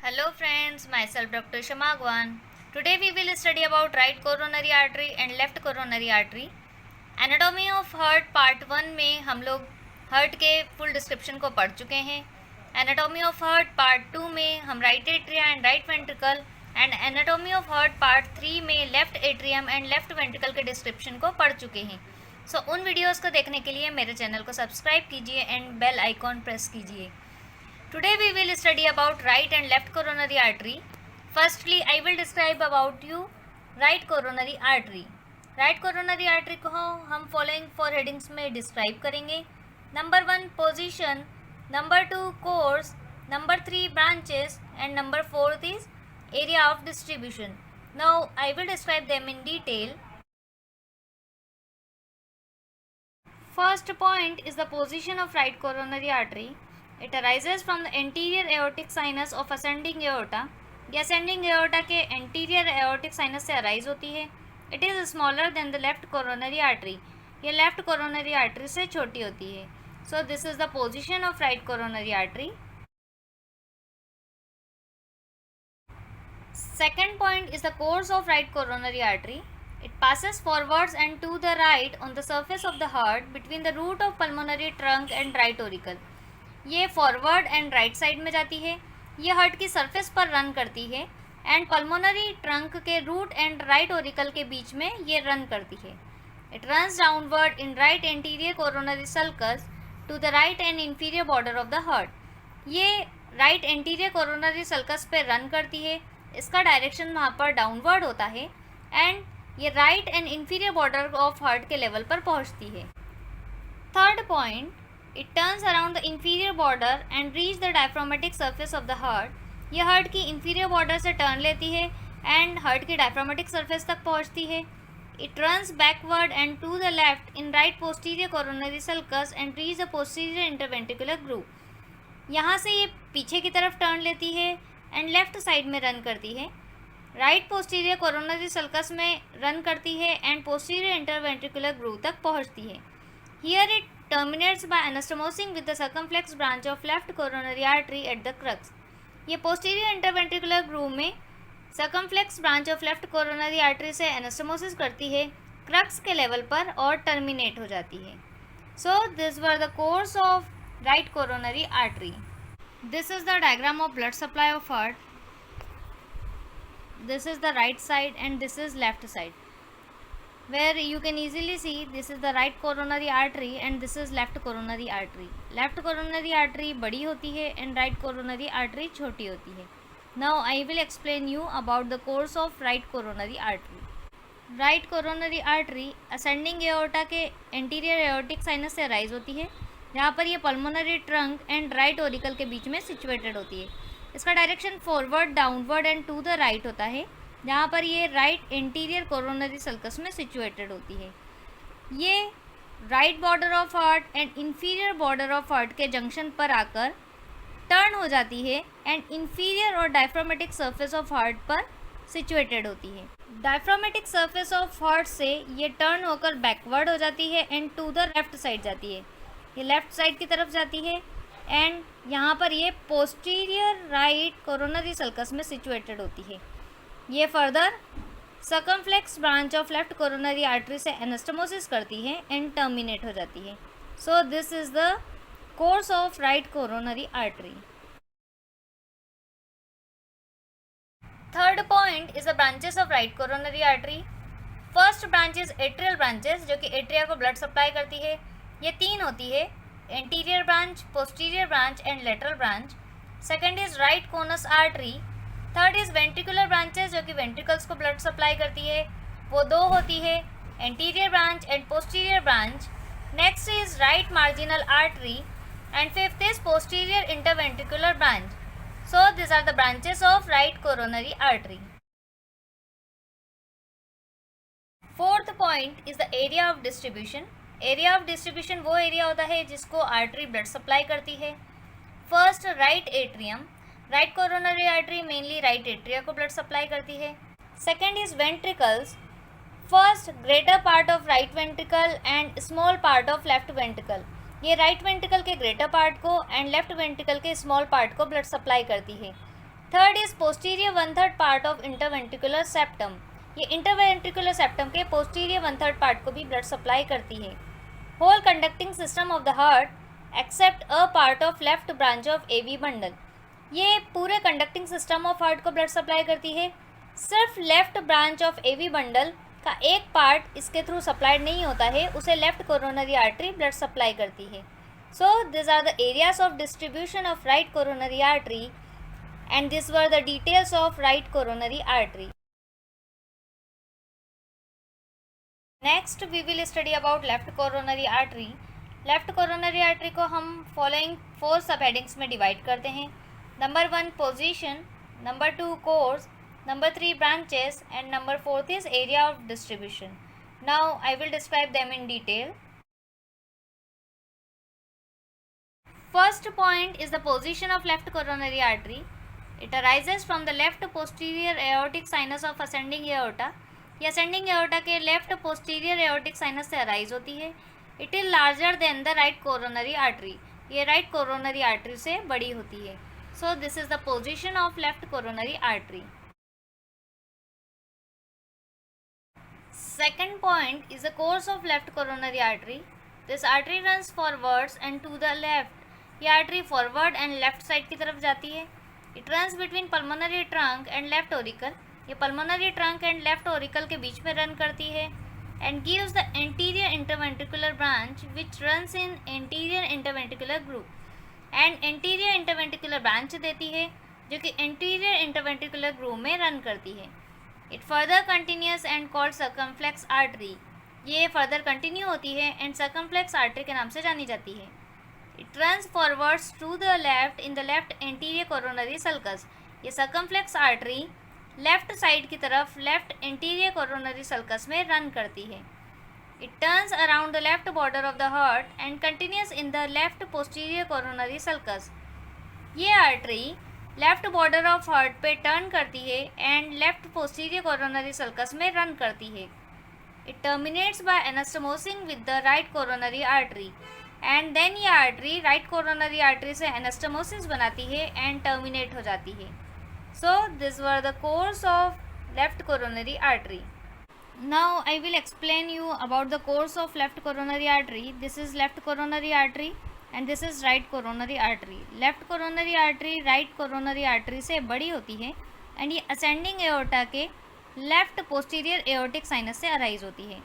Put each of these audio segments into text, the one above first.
Hello friends, myself Dr. Shamagwan. Today we will study about right coronary artery and left coronary artery. Anatomy of heart part 1 में हम लोग heart के full description को पढ़ चुके हैं. Anatomy of heart part 2 में हम right atrium and right ventricle and anatomy of heart part 3 में left atrium and left ventricle के डिस्क्रिप्शन को पढ़ चुके हैं. सो उन वीडियोस को देखने के लिए मेरे चैनल को सब्सक्राइब कीजिए एंड बेल आइकॉन प्रेस कीजिए. Today we will study about right and left coronary artery. Firstly, I will describe about you right coronary artery. Right coronary artery को हम following four headings में describe करेंगे. Number 1 position, number 2 course, number 3 branches and number 4 is area of distribution. Now I will describe them in detail. First point is the position of right coronary artery. It arises from the anterior aortic sinus of ascending aorta. ये ascending aorta के anterior aortic sinus से arise होती है. It is smaller than the left coronary artery. ये left coronary artery से छोटी होती है. So this is the position of right coronary artery. Second point is the course of right coronary artery. It passes forwards and to the right on the surface of the heart between the root of pulmonary trunk and right auricle. ये forward and right side में जाती है. ये heart की surface पर run करती है and pulmonary trunk के रूट एंड राइट ओरिकल के बीच में ये रन करती है. It runs downward in right anterior coronary sulcus to the right and inferior border of the heart. ये राइट एंटीरियर कोरोनरी सल्कस पे रन करती है. इसका डायरेक्शन वहाँ पर डाउनवर्ड होता है एंड ये right and inferior border of heart के लेवल पर पहुँचती है. Third point, it turns around the inferior border and reach the diaphragmatic surface of the heart. ये हार्ट की inferior border से टर्न लेती है एंड हार्ट की diaphragmatic surface तक पहुँचती है. It runs backward and to the left in right posterior coronary sulcus and reach the posterior interventricular groove. यहाँ से ये पीछे की तरफ टर्न लेती है एंड लेफ्ट साइड में रन करती है. राइट पोस्टीरियर कोरोनरी सल्कस में रन करती है एंड पोस्टीरियर इंटरवेंट्रिकुलर ग्रूव तक पहुँचती है. Here it terminates by anastomosing with the circumflex branch of left coronary artery at the crux. ये posterior interventricular groove में circumflex branch of left coronary artery से anastomosis करती है crux के level पर और terminate हो जाती है. So these were the course of right coronary artery. This is the diagram of blood supply of heart. This is the right side and this is left side, where you can easily see this is the right coronary artery and this is left coronary artery. Left coronary artery बड़ी होती है and right coronary artery छोटी होती है. Now I will explain you about the course of right coronary artery. Right coronary artery ascending aorta के anterior aortic sinus से rise होती है. यहाँ पर ये pulmonary trunk and right auricle के बीच में situated होती है. इसका direction forward, downward and to the right होता है. जहाँ पर ये राइट एंटीरियर कोरोनरी सल्कस में सिचुएटेड होती है. ये right border of heart and inferior border of heart के जंक्शन पर आकर टर्न हो जाती है एंड इंफीरियर और डायफ्रामेटिक सरफेस ऑफ हार्ट पर सिचुएटेड होती है. डायफ्रामेटिक सरफेस ऑफ हार्ट से ये टर्न होकर बैकवर्ड हो जाती है and to the left side जाती है. ये लेफ्ट साइड की तरफ जाती है एंड यहाँ पर ये पोस्टीरियर राइट कोरोनरी सल्कस में सिचुएटेड होती है. ये further circumflex branch of left coronary artery से एनास्टोमोसिस करती है एंड टर्मिनेट हो जाती है. So this is the course of right coronary artery. Third point is the branches of right coronary artery. First branch is atrial branches, जो कि atria को blood supply करती है. ये तीन होती है, anterior branch, posterior branch and lateral branch. Second is right conus artery. Third is ventricular branches, जो कि वेंट्रिकल्स को ब्लड सप्लाई करती है. वो दो होती है, anterior branch and posterior branch. Next is right marginal artery and fifth is posterior interventricular branch. So this are the branches of right coronary artery. Fourth point is the area of distribution. Area of distribution वो area होता है जिसको artery blood supply करती है. First right atrium. Right coronary artery mainly right atria को blood supply करती है. Second is ventricles. First greater part of right ventricle and small part of left ventricle. ये राइट वेंट्रिकल के greater part को and left ventricle के small part को blood supply करती है. Third is posterior 1/3 part of interventricular septum. ये interventricular septum के posterior 1/3 part को भी ब्लड सप्लाई करती है। Whole conducting system of the heart except a part of left branch of AV bundle. ये पूरे कंडक्टिंग सिस्टम ऑफ हार्ट को blood supply करती है। सिर्फ left branch of AV bundle का एक पार्ट इसके थ्रू सप्लाइड नहीं होता है, उसे left coronary artery blood supply करती है। So this are the areas of distribution of right coronary artery and these were the details of right coronary artery. Next we will study about left coronary artery. Left coronary artery को हम following 4 subheadings में divide करते हैं. Number 1 position, number 2 course, number 3 branches and number 4 is area of distribution. Now I will describe them in detail. First point is the position of left coronary artery. It arises from the left posterior aortic sinus of ascending aorta. ये ascending aorta के left posterior aortic sinus से arise होती है. It is larger than the right coronary artery. ये right coronary artery से बड़ी होती है. So this is the position of left coronary artery. Second point is the course of left coronary artery. This artery runs forwards and to the left. ये artery forward and left side की तरफ जाती है. It runs between pulmonary trunk and left auricle. ये pulmonary trunk and left auricle के बीच में run करती है and gives the anterior interventricular branch which runs in anterior interventricular groove. And anterior interventricular branch देती है जो कि anterior interventricular groove में रन करती है. It further continues and called circumflex artery. ये further continue होती है and circumflex artery के नाम से जानी जाती है. It runs forwards to the left in the left anterior coronary sulcus. ये circumflex artery लेफ्ट साइड की तरफ लेफ्ट anterior coronary sulcus में रन करती है. It turns around the left border of the heart and continues in the left posterior coronary sulcus. ये artery left border of heart पे turn करती है and left posterior coronary sulcus में run करती है. It terminates by anastomosing with the right coronary artery. And then ये artery right coronary artery से anastomosis बनाती है एंड टर्मिनेट हो जाती है. So this were the course of left coronary artery. Now I will explain you about the course of left coronary artery. This is left coronary artery and this is right coronary artery. Left coronary artery right coronary artery से बड़ी होती है and ये ascending aorta के left posterior aortic sinus से arise होती है.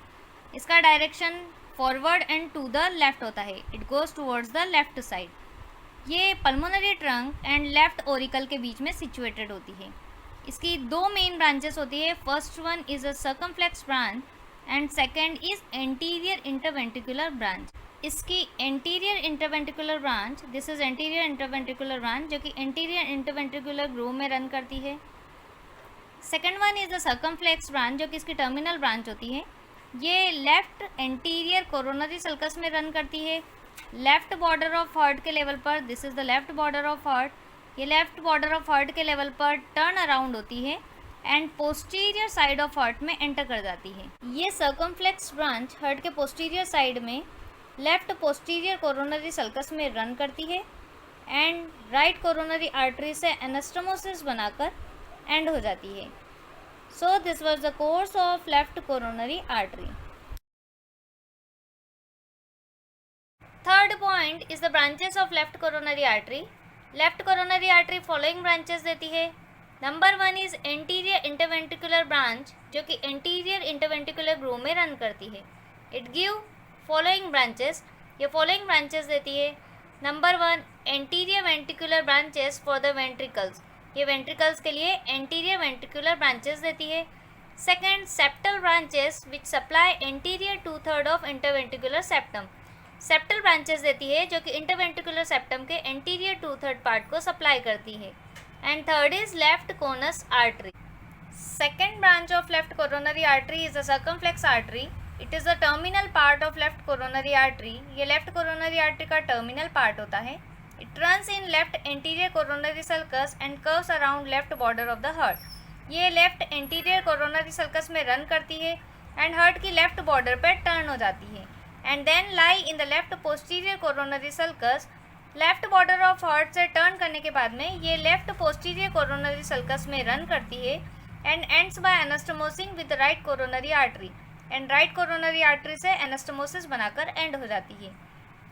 इसका direction forward and to the left होता है. It goes towards the left side. ये pulmonary trunk and left auricle के बीच में सिचुएटेड होती है. इसकी 2 मेन ब्रांचेस होती है. First one is a circumflex branch and second is anterior interventricular branch. इसकी anterior interventricular branch, this is anterior interventricular branch जो कि एंटीरियर इंटरवेंट्रिकुलर ग्रूव में रन करती है. Second one is the circumflex branch जो कि इसकी टर्मिनल ब्रांच होती है. ये लेफ्ट एंटीरियर कोरोनरी सल्कस में रन करती है. लेफ्ट बॉर्डर ऑफ हार्ट के लेवल पर, this is the left border of heart, ये लेफ्ट बॉर्डर ऑफ हार्ट के लेवल पर टर्न अराउंड होती है and posterior side of heart में एंटर कर जाती है. ये सर्कमफ्लेक्स ब्रांच हार्ट के पोस्टीरियर साइड में लेफ्ट पोस्टीरियर कोरोनरी सल्कस में रन करती है एंड राइट कोरोनरी आर्टरी से एनास्टमोसिस बनाकर एंड हो जाती है. So this was the course of left coronary artery. Third point is the branches of left coronary artery. Left coronary artery following branches देती है. Number 1 is anterior interventricular branch जो कि anterior interventricular groove में run करती है. It give following branches. ये following branches देती है. Number 1 anterior ventricular branches for the ventricles. ये वेंट्रिकल्स के लिए एंटीरियर वेंट्रिकुलर ब्रांचेस देती है. Second septal branches which supply anterior 2/3 of interventricular septum. Septal branches देती है जो कि इंटरवेंट्रिकुलर सेप्टम के एंटीरियर 2/3 पार्ट को सप्लाई करती है. And third is left conus artery. Second branch of left coronary artery is the circumflex artery. It is the terminal part of left coronary artery. ये left coronary artery का terminal part होता है. It runs in left anterior coronary sulcus and curves around left border of the heart. ये left anterior coronary sulcus में run करती है and heart की left border पर टर्न हो जाती है and then lie in the left posterior coronary sulcus left border of heart से टर्न करने के बाद में ये लेफ्ट पोस्टीरियर कोरोनरी सल्कस में रन करती है and ends by anastomosing with right coronary artery, and right coronary artery से एनास्टोमोसिस बनाकर एंड हो जाती है।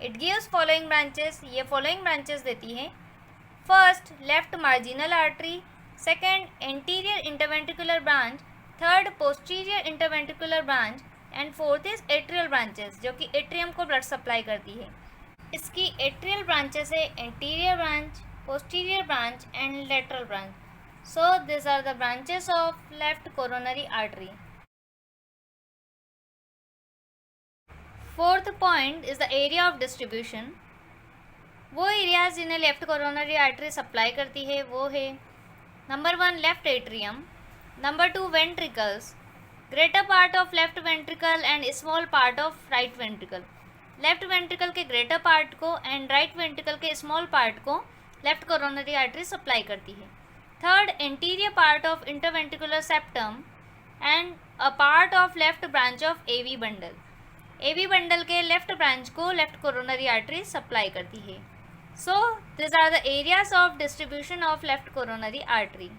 इट गिव्स फॉलोइंग ब्रांचेस, ये फॉलोइंग ब्रांचेस देती है। First left marginal artery, second anterior interventricular branch, third posterior interventricular branch and fourth is atrial branches, जो कि एट्रियम को ब्लड सप्लाई करती है। इसकी एट्रियल ब्रांचेस है anterior branch, posterior branch and lateral branch. So this are the branches of left coronary artery. Fourth point is the area of distribution. वो areas जिन्हें left coronary artery supply करती है वो है number 1 left atrium, number 2 ventricles, greater part of left ventricle and small part of right ventricle. Left ventricle के greater part को and right ventricle के small part को लेफ्ट कोरोनरी आर्टरी सप्लाई करती है। Third anterior part of interventricular septum and a part of left branch of AV bundle. AV bundle के left branch को left coronary artery supply करती है। So this are the areas of distribution of left coronary artery.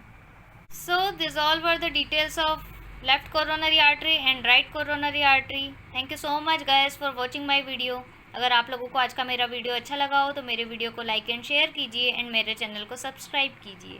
So these all were the details of left coronary artery and right coronary artery. Thank you so much guys for watching my video. अगर आप लोगों को आज का मेरा video अच्छा लगा हो तो मेरे वीडियो को लाइक एंड शेयर कीजिए एंड मेरे चैनल को सब्सक्राइब कीजिए।